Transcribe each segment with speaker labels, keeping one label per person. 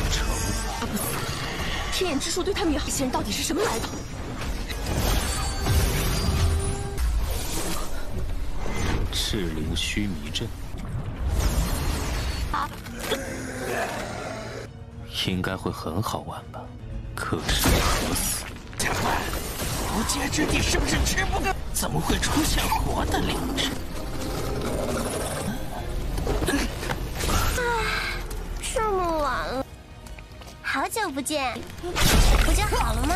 Speaker 1: 仇。
Speaker 2: 他不死，天眼之术对他们也好。这些人到底是什么来头？
Speaker 1: 赤灵须弥阵，应该会很好玩吧？可是何死？
Speaker 3: 长官，无界之地是不是吃不够？怎么会出现活的灵芝？
Speaker 4: 这么晚了，好久不见，不就好了吗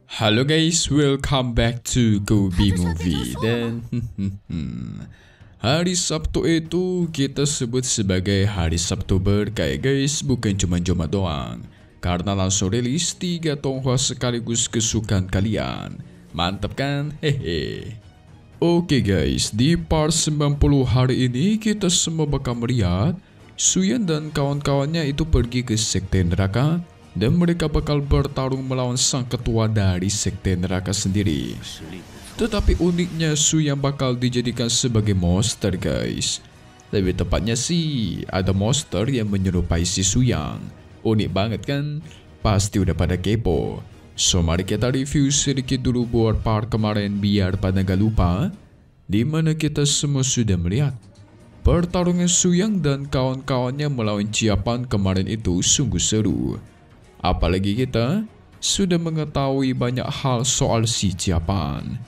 Speaker 5: ？Halo guys, welcome back to Gobi Movie. Dan hari Sabtu itu kita sebut sebagai hari Sabtu berkah guys, bukan cuma Jumat doang. Karena langsung rilis 3 tonghua sekaligus kesukaan kalian. Mantap kan? Hehe. Oke guys, di part 90 hari ini kita semua bakal melihat Suyan dan kawan-kawannya itu pergi ke Sekte Neraka dan mereka bakal bertarung melawan sang ketua dari Sekte Neraka sendiri. Tetapi uniknya Suyan bakal dijadikan sebagai monster guys. Lebih tepatnya sih ada monster yang menyerupai si Suyan. Unik banget kan? Pasti udah pada kepo. So mari kita review sedikit dulu buat part kemarin biar pada gak lupa, dimana kita semua sudah melihat pertarungan Suyan dan kawan-kawannya melawan Ciapan kemarin itu sungguh seru. Apalagi kita sudah mengetahui banyak hal soal si Ciapan,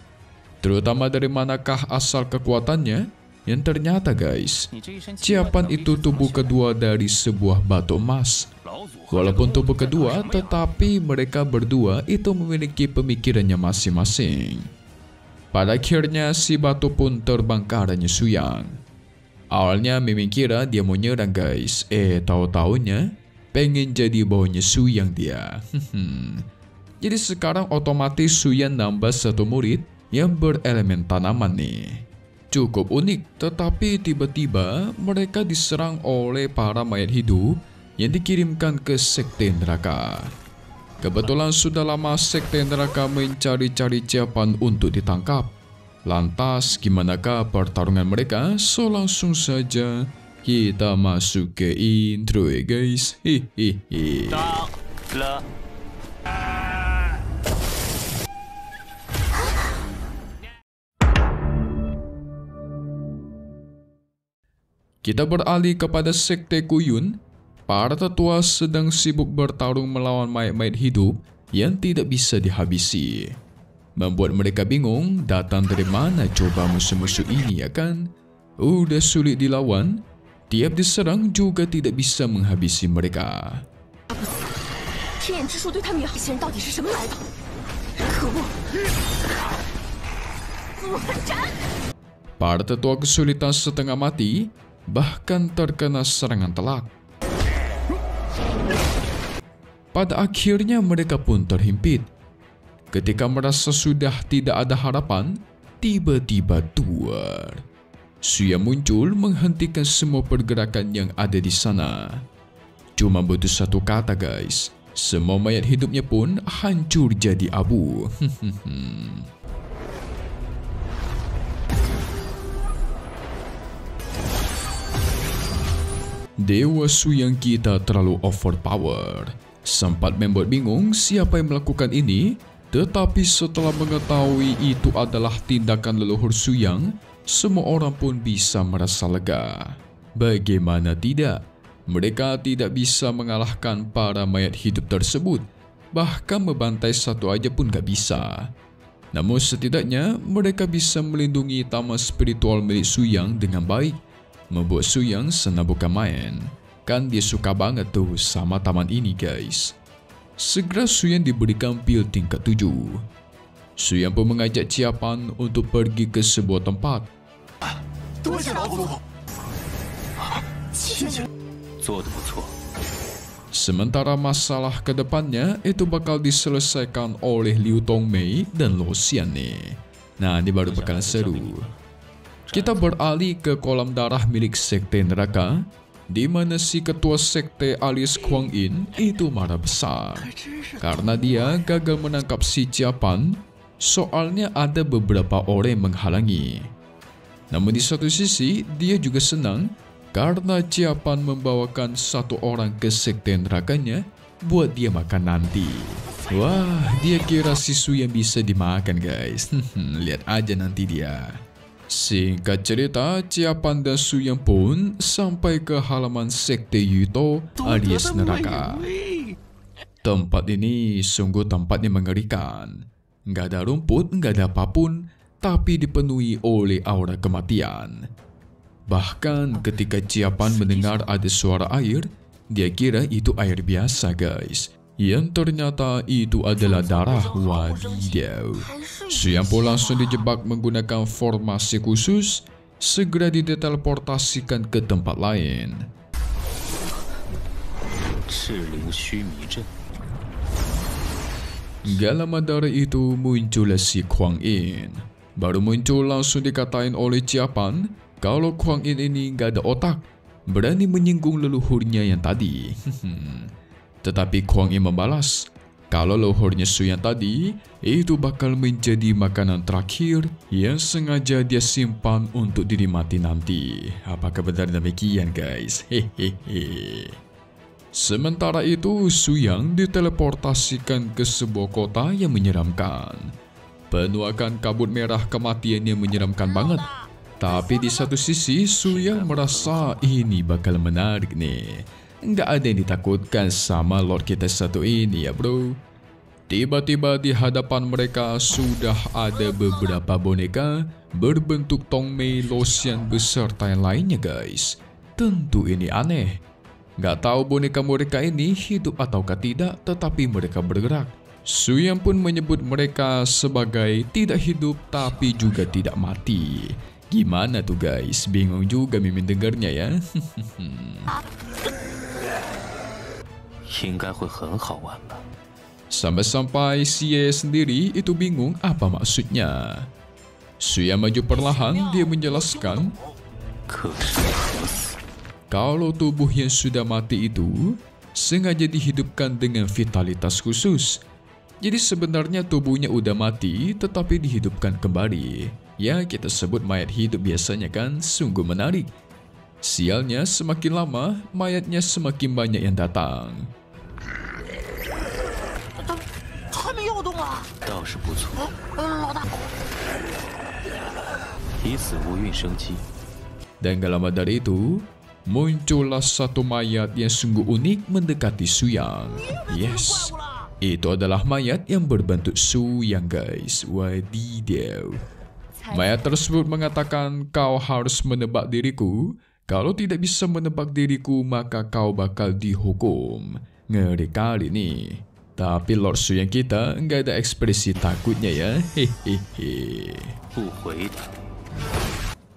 Speaker 5: terutama dari manakah asal kekuatannya. Yang ternyata guys, Ciapan itu tubuh kedua dari sebuah batu emas. Walaupun tubuh kedua, tetapi mereka berdua itu memiliki pemikirannya masing-masing. Pada akhirnya si batu pun terbang ke arahnya Suyan. Awalnya Mimin kira dia mau nyerang guys, tahu-taunya pengen jadi bawahnya Suyan dia. Jadi sekarang otomatis Suyan nambah satu murid yang berelemen tanaman nih. Cukup unik, tetapi tiba-tiba mereka diserang oleh para mayat hidup yang dikirimkan ke Sekte Neraka. Kebetulan sudah lama Sekte Neraka mencari-cari Ciapan untuk ditangkap. Lantas gimanakah pertarungan mereka? So langsung saja kita masuk ke intro ya guys. Hehehe. Kita beralih kepada Sekte Kuyun. Para tetua sedang sibuk bertarung melawan mayat-mayat hidup yang tidak bisa dihabisi. Membuat mereka bingung datang dari mana coba musuh-musuh ini ya kan? Udah sulit dilawan, tiap diserang juga tidak bisa menghabisi mereka. Para tetua kesulitan setengah mati, bahkan terkena serangan telak. Pada akhirnya mereka pun terhimpit. Ketika merasa sudah tidak ada harapan, tiba-tiba duar. Suyan muncul menghentikan semua pergerakan yang ada di sana. Cuma butuh satu kata guys, semua mayat hidupnya pun hancur jadi abu. Dewa Suyan kita terlalu overpower. Sempat membuat bingung siapa yang melakukan ini, tetapi setelah mengetahui itu adalah tindakan leluhur Suyan, semua orang pun bisa merasa lega. Bagaimana tidak? Mereka tidak bisa mengalahkan para mayat hidup tersebut, bahkan membantai satu aja pun gak bisa. Namun setidaknya mereka bisa melindungi taman spiritual milik Suyan dengan baik, membuat Suyan senang bukan main. Kan dia suka banget tuh sama taman ini guys. Segera Suyan diberikan pil tingkat 7. Suyan pun mengajak Ciapan untuk pergi ke sebuah tempat. Sementara masalah kedepannya itu bakal diselesaikan oleh Liu Tongmei dan Luo Xian nih. Nah ini baru bakalan seru. Kita beralih ke kolam darah milik Sekte Neraka, di mana si ketua sekte alias Kuang Yin itu marah besar karena dia gagal menangkap si Ciapan. Soalnya ada beberapa orang yang menghalangi. Namun di satu sisi dia juga senang karena Ciapan membawakan satu orang ke sekte nerakanya buat dia makan nanti. Wah, dia kira si Su yang bisa dimakan guys. Lihat aja nanti dia. Singkat cerita, Ciapan dan Su Yang pun sampai ke halaman sekte Yuto alias neraka. Tempat ini sungguh tempatnya mengerikan. Nggak ada rumput, nggak ada apapun, tapi dipenuhi oleh aura kematian. Bahkan ketika Ciapan mendengar ada suara air, dia kira itu air biasa guys. Yang ternyata itu adalah darah. Wadidaw. Su Yang pun langsung dijebak menggunakan formasi khusus, segera diteleportasikan ke tempat lain. Gak lama dari itu muncullah si Kuang Yin. Baru muncul langsung dikatain oleh Ciapan kalau Kuang Yin ini gak ada otak, berani menyinggung leluhurnya yang tadi. Tetapi Kuang Yin membalas kalau leluhurnya Su yang tadi itu bakal menjadi makanan terakhir yang sengaja dia simpan untuk diri mati nanti. Apakah benar demikian guys? Hehehe. Sementara itu, Su Yang diteleportasikan ke sebuah kota yang menyeramkan. Penuh akan kabut merah kematian yang menyeramkan banget. Tapi di satu sisi, Su Yang merasa ini bakal menarik nih. Nggak ada yang ditakutkan sama Lord kita satu ini ya bro. Tiba-tiba di hadapan mereka sudah ada beberapa boneka berbentuk Tongmei Losian beserta yang lainnya guys. Tentu ini aneh. Gak tahu boneka mereka ini hidup ataukah tidak, tetapi mereka bergerak. Su Yang pun menyebut mereka sebagai tidak hidup tapi juga tidak mati. Gimana tuh guys? Bingung juga Mimin dengarnya ya. Sampai-sampai si Ye sendiri itu bingung apa maksudnya. Su Yang maju perlahan, dia menjelaskan kalau tubuh yang sudah mati itu sengaja dihidupkan dengan vitalitas khusus. Jadi sebenarnya tubuhnya udah mati tetapi dihidupkan kembali. Ya kita sebut mayat hidup biasanya kan, sungguh menarik. Sialnya semakin lama mayatnya semakin banyak yang datang. Dan gak lama dari itu muncullah satu mayat yang sungguh unik mendekati Su Yang. Yes, itu adalah mayat yang berbentuk Su Yang guys. Wadidaw. Mayat tersebut mengatakan kau harus menebak diriku. Kalau tidak bisa menebak diriku maka kau bakal dihukum. Ngeri kali nih. Tapi Lord Su Yang kita nggak ada ekspresi takutnya ya. Hehehe.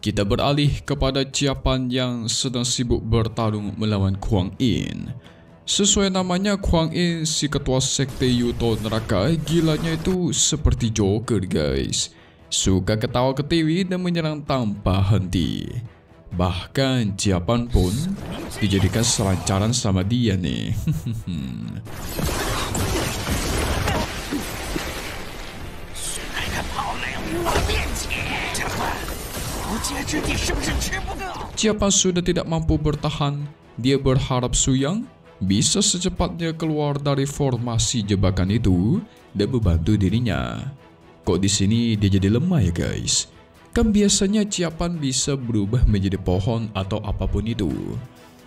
Speaker 5: Kita beralih kepada Ciapan yang sedang sibuk bertarung melawan Kuang Yin. Sesuai namanya, Kuang Yin, si ketua sekte Yuto neraka, gilanya itu seperti Joker guys. Suka ketawa ketiwi dan menyerang tanpa henti. Bahkan Ciapan pun dijadikan selancaran sama dia nih. Ciapan sudah tidak mampu bertahan. Dia berharap Su Yang bisa secepatnya keluar dari formasi jebakan itu dan membantu dirinya. Kok di sini dia jadi lemah ya guys? Kan biasanya Ciapan bisa berubah menjadi pohon atau apapun itu.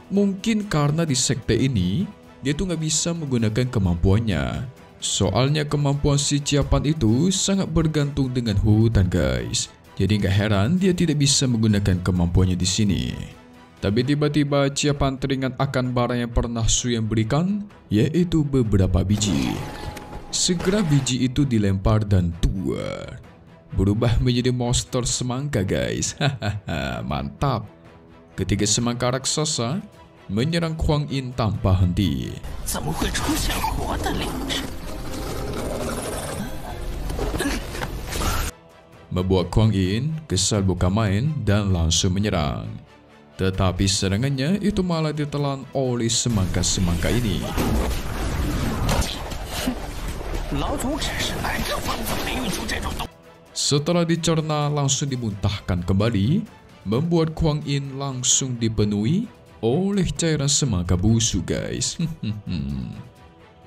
Speaker 5: Mungkin karena di sekte ini dia tuh nggak bisa menggunakan kemampuannya. Soalnya kemampuan si Ciapan itu sangat bergantung dengan hutan guys. Jadi nggak heran dia tidak bisa menggunakan kemampuannya di sini. Tapi tiba-tiba Ciapan teringat akan barang yang pernah Su Yang berikan, yaitu beberapa biji. Segera biji itu dilempar dan keluar. Berubah menjadi monster semangka guys. Hahaha, mantap. Ketiga semangka raksasa menyerang Kuang Yin tanpa henti. Membuat Kuang Yin kesal bukan main dan langsung menyerang. Tetapi serangannya itu malah ditelan oleh semangka-semangka ini. Setelah dicerna langsung dimuntahkan kembali, membuat Kuang Yin langsung dipenuhi oleh cairan semangka busuk guys.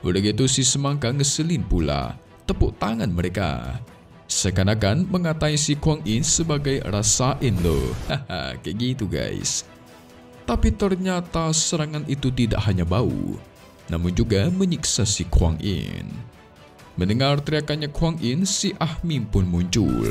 Speaker 5: Udah gitu si semangka ngeselin pula tepuk tangan mereka. Seakan-akan mengatai si Kuang Yin sebagai rasain loh. Kayak gitu guys. Tapi ternyata serangan itu tidak hanya bau, namun juga menyiksa si Kuang Yin. Mendengar teriakannya Kuang Yin, si Ah Ming pun muncul.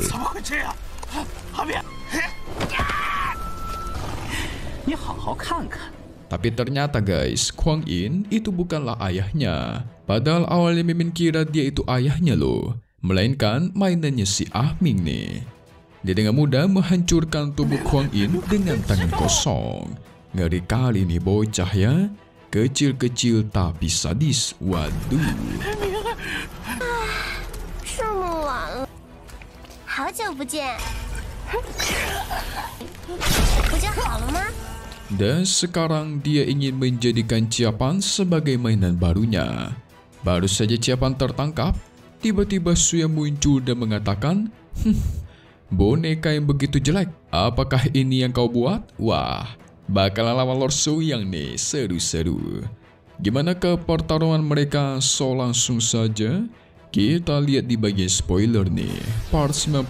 Speaker 5: Tapi ternyata guys, Kuang Yin itu bukanlah ayahnya. Padahal awalnya Mimin kira dia itu ayahnya loh, melainkan mainannya si Ah Ming nih. Dia dengan mudah menghancurkan tubuh Kuang Yin dengan tangan kosong. Ngeri kali nih bocah ya. Kecil-kecil tapi sadis. Waduh.
Speaker 4: 这么晚了，好久不见，不就好了吗？
Speaker 5: Dan sekarang dia ingin menjadikan Ciapan sebagai mainan barunya. Baru saja Ciapan tertangkap, tiba-tiba Suya muncul dan mengatakan, boneka yang begitu jelek, apakah ini yang kau buat? Wah, bakalan lawan Lord Suyang nih, seru-seru. Gimana ke pertarungan mereka? So langsung saja kita lihat di bagian spoiler nih. Part 91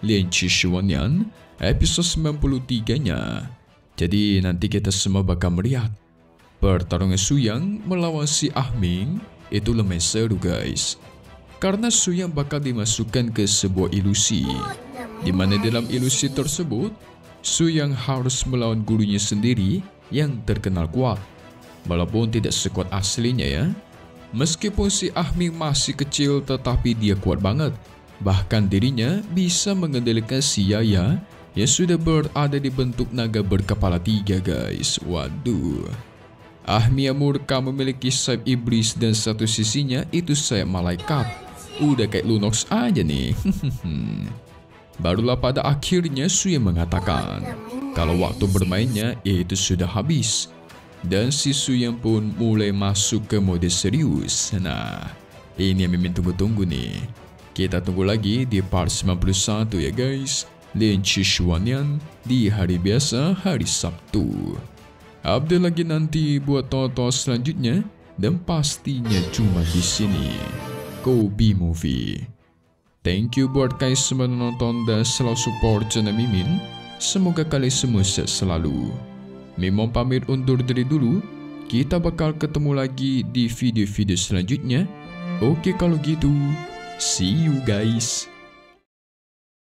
Speaker 5: Lian Qishuanyan, episode 93-nya. Jadi nanti kita semua bakal melihat pertarungan Suyang melawan si Ah Ming. Itu lumayan seru guys, karena Suyang bakal dimasukkan ke sebuah ilusi, dimana dalam ilusi tersebut Suyang harus melawan gurunya sendiri yang terkenal kuat, walaupun tidak sekuat aslinya ya. Meskipun si Ah Ming masih kecil tetapi dia kuat banget. Bahkan dirinya bisa mengendalikan si Yaya yang sudah berada di bentuk naga berkepala 3 guys. Waduh. Ah Ming murka memiliki sayap iblis dan satu sisinya itu sayap malaikat. Udah kayak Lunox aja nih. Barulah pada akhirnya Suya mengatakan kalau waktu bermainnya itu sudah habis. Dan si Suyang pun mulai masuk ke mode serius. Nah, ini yang Mimin tunggu-tunggu nih. Kita tunggu lagi di part 91 ya guys. Lian Qishuanyan di hari biasa, hari Sabtu. Update lagi nanti buat tonton selanjutnya. Dan pastinya cuma di sini, Kobe Movie. Thank you buat kalian semua nonton dan selalu support channel Mimin. Semoga kalian semua sehat selalu. Mimin pamit undur diri dulu. Kita bakal ketemu lagi di video-video selanjutnya. Oke kalau gitu, see you guys.